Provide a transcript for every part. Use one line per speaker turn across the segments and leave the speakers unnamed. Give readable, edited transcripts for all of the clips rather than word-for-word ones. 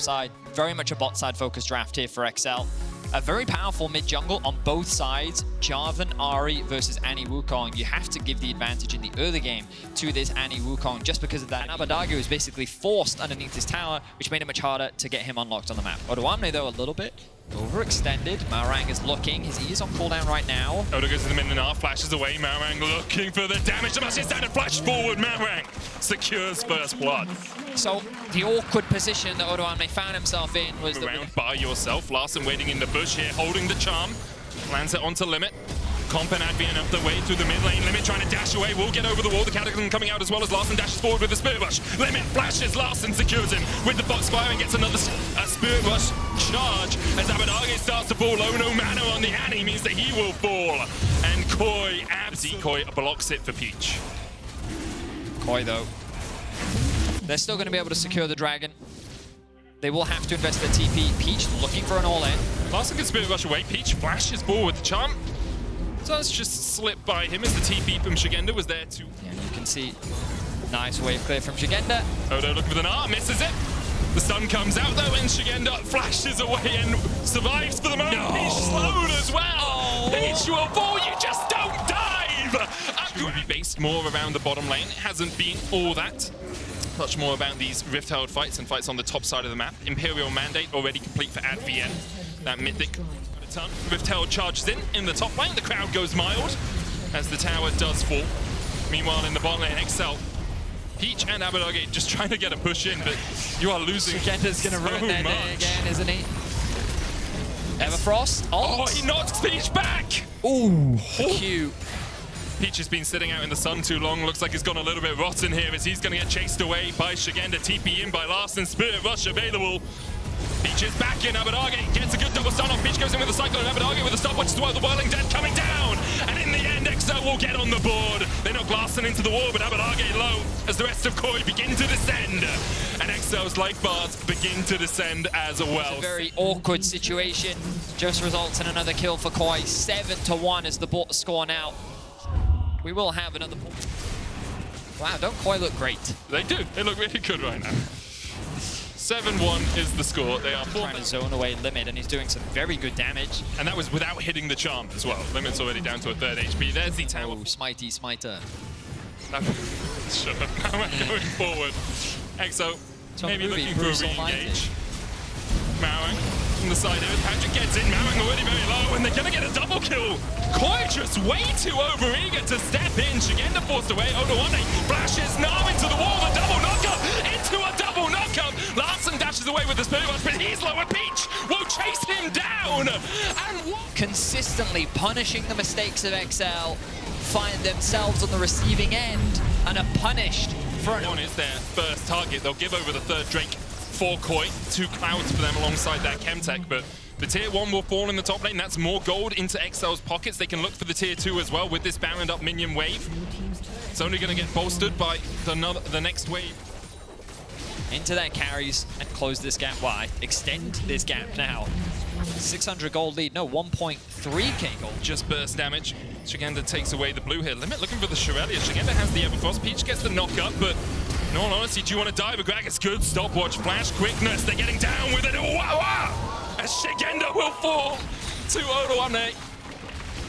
side. Very much a bot side focused draft here for XL. A very powerful mid jungle on both sides. Jarvan, Ahri versus Annie Wukong. You have to give the advantage in the early game to this Annie Wukong just because of that. And Abadago is basically forced underneath this tower, which made it much harder to get him unlocked on the map. Odoamne, though, a little bit overextended. Maorang is looking. His E is on cooldown right now.
Odo goes to the mid and half, flashes away. Maorang looking for the damage. The must is down to flash forward. Maorang secures first blood.
So the awkward position that Odoamne found himself in was
around by yourself. Larssen waiting in the bush here, holding the charm. Lands it onto Limit. Comp and Advian up the way through the mid lane. Limit trying to dash away, will get over the wall. The Cataclysm coming out as well as Larssen dashes forward with the Spirit Rush. Limit flashes, Larssen secures him with the Foxfire and gets another Spirit Rush charge as Abadage starts to fall. Oh, no mana on the Annie means that he will fall. And Koi, Decoy blocks it for Peach.
Koi, though, they're still going to be able to secure the dragon. They will have to invest their TP. Peach looking for an all-in.
Larssen can Spirit Rush away. Peach flashes forward with the charm. Does just slip by him as the TP from Shigenda was there too.
Yeah, you can see nice wave clear from Shigenda.
Odo looking for the Gnar, misses it. The stun comes out though, and Shigenda flashes away and survives for the moment. No. Peach slowed as well. Oh. Peach, you will fall, you just don't dive. It would be based more around the bottom lane. It hasn't been all that. Much more about these Rift-Herald fights and fights on the top side of the map. Imperial Mandate already complete for Advian. That mythic Rift-Herald charges in the top lane. The crowd goes mild as the tower does fall. Meanwhile, in the bottom lane, XL, Peach and Abadage just trying to get a push in, but you are losing.
Shigenda's going to ruin their day again, isn't he? Everfrost.
Oh, he knocks Peach back!
Ooh, cute.
Peach has been sitting out in the sun too long. Looks like he's gone a little bit rotten here as he's going to get chased away by Shigenda. TP in by Larssen. Spirit Rush available. Peach is back in. Abadage gets a good double stun off. Peach goes in with a Cyclone. Abadage with a stopwatch as well. The Whirling Dead coming down. And in the end, XL will get on the board. They knock Larssen into the wall, but Abadage low as the rest of Koi begin to descend. And XL's life bars begin to descend as well.
It's a very awkward situation. Just results in another kill for Koi. 7-1 is the score now. We will have another point. Wow, don't Koi look great?
They do. They look really good right now. 7-1 is the score. They are
trying to zone away Limit, and he's doing some very good damage.
And that was without hitting the charm as well. Limit's already down to a 3rd HP. There's the tower.
Oh, Smitey, Smiter.
Sure. Going forward. Exo maybe looking for a re-engage. Maorang from the side here. Patrick gets in. Maorang already very low, and they're going to get a double kill. Koi just way too over-eager to step in. Shigenda forced away. Odoamne flashes Gnar into the wall. The double knockup into a double knockup. Larssen dashes away with the Spirit Rush, but he's low, and Peach will chase him down. And
consistently punishing the mistakes of XL, find themselves on the receiving end and are punished for
one is their first target. They'll give over the 3rd Drake for Koi. 2 clouds for them alongside that Chemtech, but the tier 1 will fall in the top lane. That's more gold into XL's pockets. They can look for the tier 2 as well with this Baroned up minion wave. It's only going to get bolstered by the next wave.
Into their carries and close this gap. Why? Extend this gap now. 600 gold lead. No, 1.3k gold.
Just burst damage. Shigenda takes away the blue here. Limit looking for the Shirellia. Shigenda has the Everfrost. Peach gets the knock up, but in all honesty, do you want to dive? Gragas good stopwatch. Flash quickness. They're getting down with it. Wow! As Shigenda will fall to Odoamne.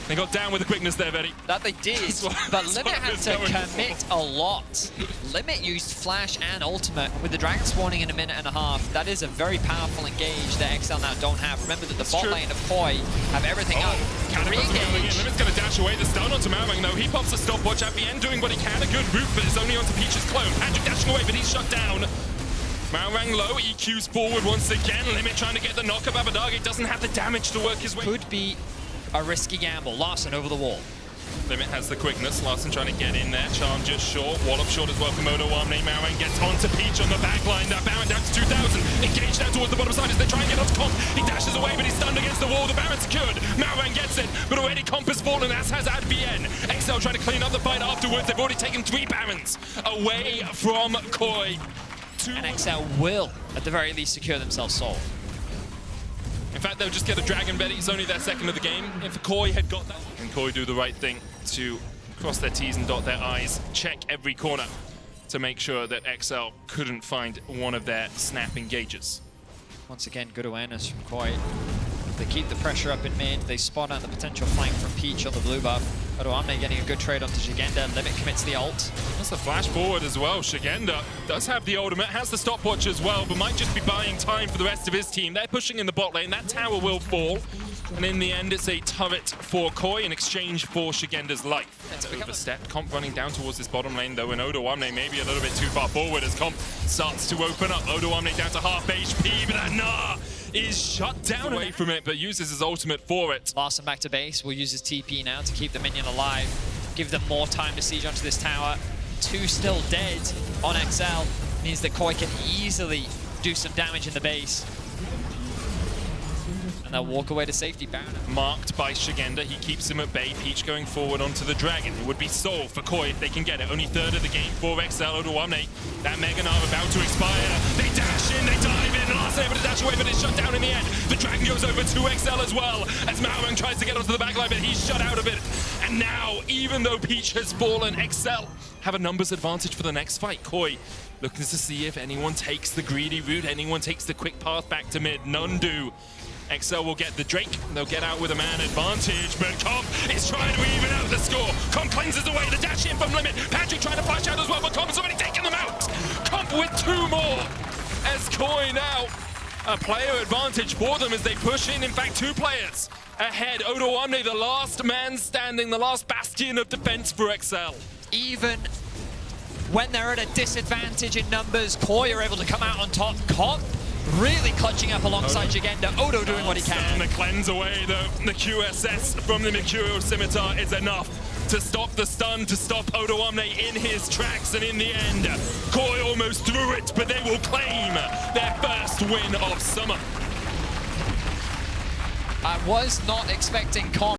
They got down with the quickness there, Betty.
That they did, but Limit had to commit a lot. Limit used Flash and Ultimate with the Dragon spawning in a minute and a half. That is a very powerful engage that XL now don't have. Remember that the bot lane of Koi have everything up.
Limit's going to dash away the stun onto Maorang, though. He pops a stopwatch at the end, doing what he can. A good root, but it's only onto Peach's clone. Patrick dashing away, but he's shut down. Maorang low, EQ's forward once again. Limit trying to get the knock up. Abadage doesn't have the damage to work his way.
Could be a risky gamble. Larssen over the wall.
Limit has the quickness. Larssen trying to get in there. Charm just short. Wallop short as well from Odoamne. Maorang gets onto Peach on the back line. That Baron down to 2,000. Engaged down towards the bottom side as they try and get onto Comp. He dashes away, but he's stunned against the wall. The Baron secured. Maorang gets it, but already Comp has fallen, as has Advian. XL trying to clean up the fight afterwards. They've already taken 3 Barons away from Koi.
And XL will, at the very least, secure themselves Soul.
In fact, they'll just get a Dragon Betty. It's only their 2nd of the game. If Koi had got that, can Koi do the right thing to cross their T's and dot their I's, check every corner to make sure that XL couldn't find one of their snap engages.
Once again, good awareness from Koi. They keep the pressure up in mid. They spot out the potential flank from Peach on the blue buff. Odoamne getting a good trade onto Shigenda. Limit commits the ult.
That's a flash forward as well. Shigenda does have the ultimate, has the stopwatch as well, but might just be buying time for the rest of his team. They're pushing in the bot lane. That tower will fall. And in the end, it's a turret for Koi in exchange for Shigenda's life. It's overstepped. Comp running down towards this bottom lane, though, and Odoamne maybe a little bit too far forward as Comp starts to open up. Odoamne down to half HP, but that Nah is shut down away from it, but uses his ultimate for it.
Larson back to base. Will use his TP now to keep the minion alive. Give them more time to siege onto this tower. 2 still dead on XL. Means that Koi can easily do some damage in the base. And they'll walk away to safety. Baron
Marked by Shigenda, he keeps him at bay. Peach going forward onto the Dragon. It would be Soul for Koi if they can get it. Only third of the game for XL. Odoamne, that Mega Narv about to expire. They dash in, they dive in. Last able to dash away, but it's shut down in the end. The Dragon goes over to XL as well, as Maoran tries to get onto the backline, but he's shut out of it. And now, even though Peach has fallen, XL have a numbers advantage for the next fight. Koi looking to see if anyone takes the greedy route, anyone takes the quick path back to mid. None do. XL will get the Drake, they'll get out with a man advantage, but Comp is trying to even out the score. Comp cleanses away the dash in from Limit. Patrick trying to flash out as well, but Comp has already taken them out. Comp with 2 more, as Koi now a player advantage for them as they push in fact 2 players ahead. Odoamne, the last man standing, the last bastion of defense for XL.
even when they're at a disadvantage in numbers, Koi are able to come out on top. Comp really clutching up alongside Shigenda. Odo doing what he can.
The cleanse away, the QSS from the Mercurial Scimitar is enough to stop the stun, to stop Odoamne in his tracks, and in the end, Koi almost threw it, but they will claim their first win of summer.
I was not expecting Comp